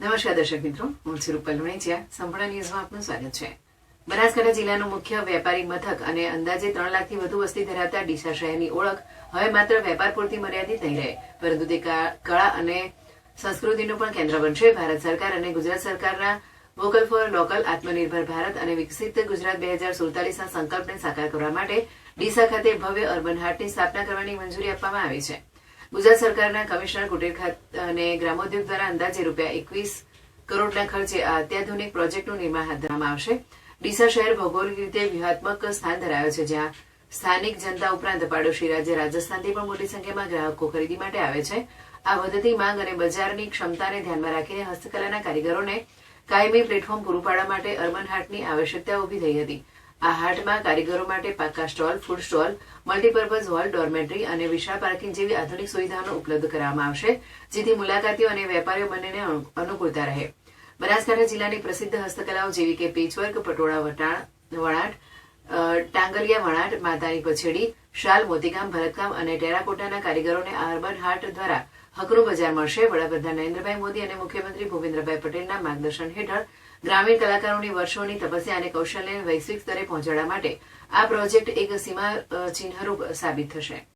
નમસ્કાર દર્શક મિત્રો, હું છું રૂપલ વણેચિયા. સંપૂર્ણ ન્યૂઝમાં આપનું સ્વાગત છે. બનાસકાંઠા જિલ્લાનું મુખ્ય વેપારી મથક અને અંદાજે 3 લાખથી વધુ વસ્તી ધરાવતા ડીસા શહેરની ઓળખ હવે માત્ર વેપાર પૂરતી મર્યાદિત નહીં રહે, પરંતુ તે કળા અને સંસ્કૃતિનું પણ કેન્દ્ર બનશે. ભારત સરકાર અને ગુજરાત સરકારના વોકલ ફોર લોકલ, આત્મનિર્ભર ભારત અને વિકસિત ગુજરાત 2047ના સંકલ્પને સાકાર કરવા માટે ડીસા ખાતે ભવ્ય અર્બન હાટની સ્થાપના કરવાની મંજૂરી આપવામાં આવી છે. ગુજરાત સરકારના કમિશનર કુટીર ખાતે અને ગ્રામોદ્યોગ દ્વારા અંદાજે ₹21 કરોડના ખર્ચે આ અત્યાધુનિક પ્રોજેક્ટનું નિર્માણ હાથ ધરવામાં આવશે. ડીસા શહેર ભૌગોલિક રીતે વ્યૂહાત્મક સ્થાન ધરાવે છે, જ્યાં સ્થાનિક જનતા ઉપરાંત પાડોશી રાજ્ય રાજસ્થાનથી પણ મોટી સંખ્યામાં ગ્રાહકો ખરીદી માટે આવે છે. આ વધતી માંગ અને બજારની ક્ષમતાને ધ્યાનમાં રાખીને હસ્તકલાના કારીગરોને કાયમી પ્લેટફોર્મ પૂરું પાડવા માટે અર્બન હાટની આવશ્યકતા ઊભી થઈ હતી. આ હાટમાં કારીગરો માટે પાકા stall, food stall, multipurpose hall, dormitory અને વિશાળ પાર્કિંગ જેવી આધુનિક સુવિધાઓનો ઉપલબ્ધ કરાવવામાં આવશે, જેથી મુલાકાતીઓ અને વેપારીઓ બંનેને અનુકૂળતા રહે. બનાસકાંઠા જિલ્લાની પ્રસિદ્ધ હસ્તકલાઓ જેવી કે પેચવર્ક, પટોળા વણાટ, ટાંગલિયા વણાટ, માતાની પછેડી, શાલ, મોતીકામ, ભરતકામ અને ટેરાકોટાના કારીગરોને આ અર્બન હાટ દ્વારા હકનું બજાર મળશે. વડાપ્રધાન નરેન્દ્રભાઈ મોદી અને મુખ્યમંત્રી ભૂપેન્દ્રભાઈ પટેલના માર્ગદર્શન હેઠળ ગ્રામીણ કલાકારોની વર્ષોની તપસ્યા અને કૌશલ્યને વૈશ્વિક સ્તરે પહોંચાડવા માટે આ પ્રોજેક્ટ એક સીમાચિહ્નરૂપ સાબિત થશે.